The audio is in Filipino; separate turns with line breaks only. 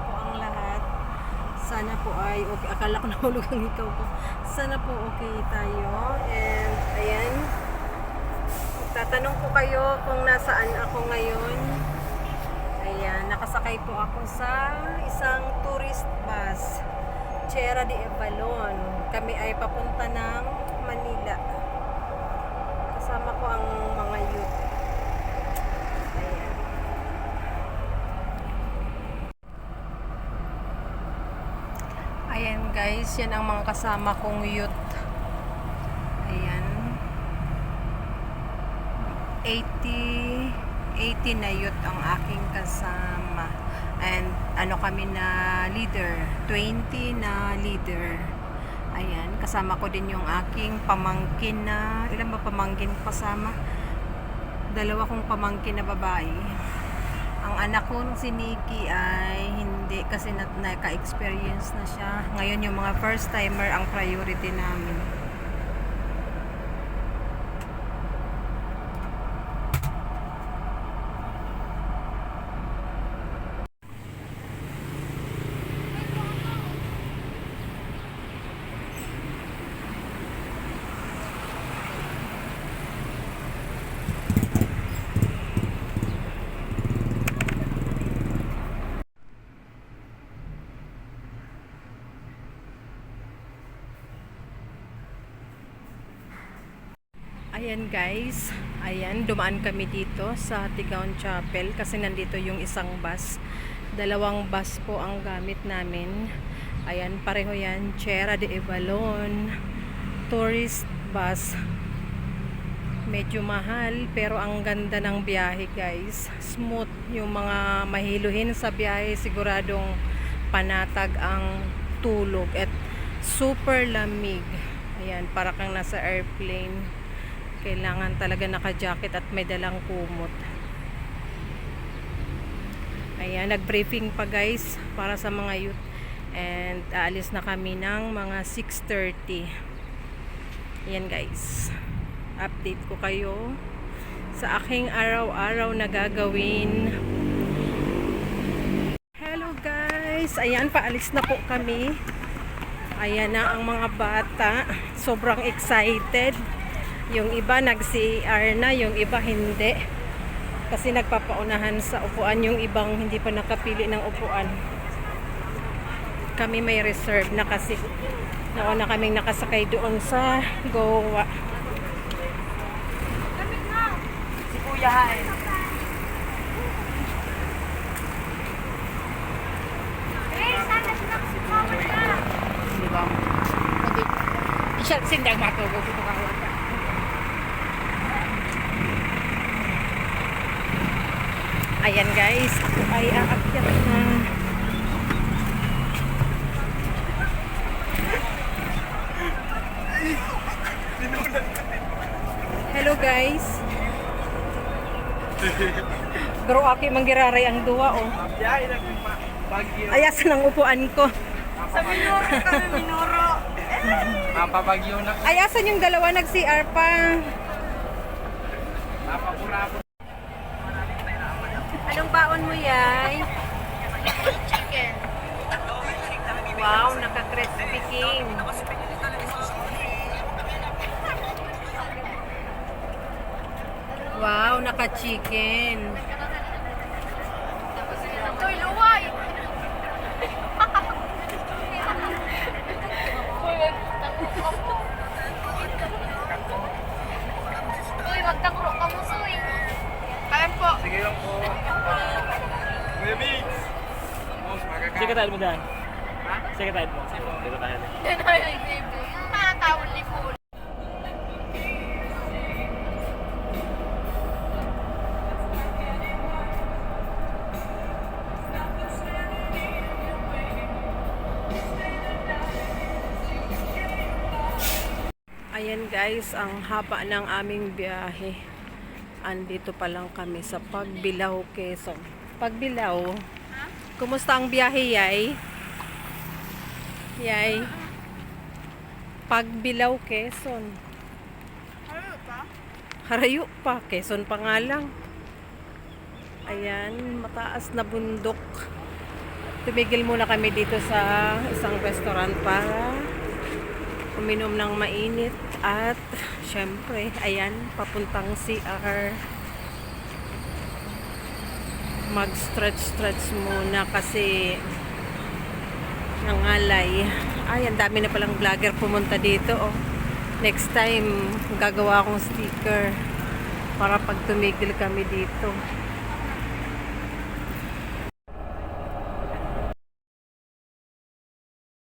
po ang lahat. Sana po ay okay. Akala ko nahulog ang ikaw ko. Sana po okay tayo. And ayan. Tatanong ko kayo kung nasaan ako ngayon. Ayan, nakasakay po ako sa isang tourist bus. Chera de Avalon. Kami ay papunta ng Manila. Kasama ko ang mga youth. Ayan. Ayan guys, yan ang mga kasama kong youth. Ayan. 80 na youth ang aking kasama. And ano kami na leader, 20 na leader. Ayan, kasama ko din yung aking pamangkin na, ilan ba pamangkin kasama? Dalawa kong pamangkin na babae. Ang anak ko si Nikki ay hindi kasi naka-experience na siya. Ngayon yung mga first timer ang priority namin. Ayan guys, ayan, dumaan kami dito sa Tigaon Chapel kasi nandito yung isang bus. Dalawang bus po ang gamit namin. Ayan, pareho yan, Chera de Avalon tourist bus. Medyo mahal pero ang ganda ng biyahe guys. Smooth, yung mga mahiluhin sa biyahe siguradong panatag ang tulog at super lamig. Ayan, para kang nasa airplane. Kailangan talaga naka-jacket at may dalang kumot. Ayan, nag-briefing pa guys para sa mga youth. And aalis na kami ng mga 6:30. Ayan guys. Update ko kayo sa aking araw-araw na gagawin. Hello guys. Ayan, paalis na po kami. Ayan na ang mga bata. Sobrang excited. Yung iba nag-CR na, yung iba hindi. Kasi nagpapaunahan sa upuan, yung ibang hindi pa nakapili ng upuan. Kami may reserve na kasi nauna kaming nakasakay doon sa Goa. Si Kuya Hay. Di ba? Isang sindang matulog ito kahit. Ayan guys, ako ay aakyat na. Hello guys. Pero aki manggiraray ang duwa oh. Ayasan ang upuan ko.
Sa Minoro kami, Minoro. Mapapagyo na.
Ayasan yung dalawa nag-CR pa.
Mapapurapon.
Anong baon mo, Yay?
Chicken.
Wow, naka-crispy king. Wow, naka-chicken.
Ito'y luway. Uy, magtangro ka mo, Soy. Kain po. Sige lang po. Kuya Biggs.
Sige tayo mo dyan.
Ha?
Sige tayo mo. Dito tayo.
Yan ay libre. Matawal ni Pool.
Ayan guys, ang haba ng aming biyahe. Andito pa lang kami sa Pagbilao, Quezon. Pagbilao. Kumusta ang biyahe, Yay? Yay? Pagbilao, Quezon. Harayo pa. Quezon pa nga lang. Ayan, mataas na bundok. tumigil muna kami dito sa isang restaurant para uminom ng mainit at syempre, ayan, papuntang CR. Mag-stretch muna kasi nangalay. Ay, ang dami na palang vlogger pumunta dito. Oh. Next time, gagawa akong sticker para pag tumigil kami dito.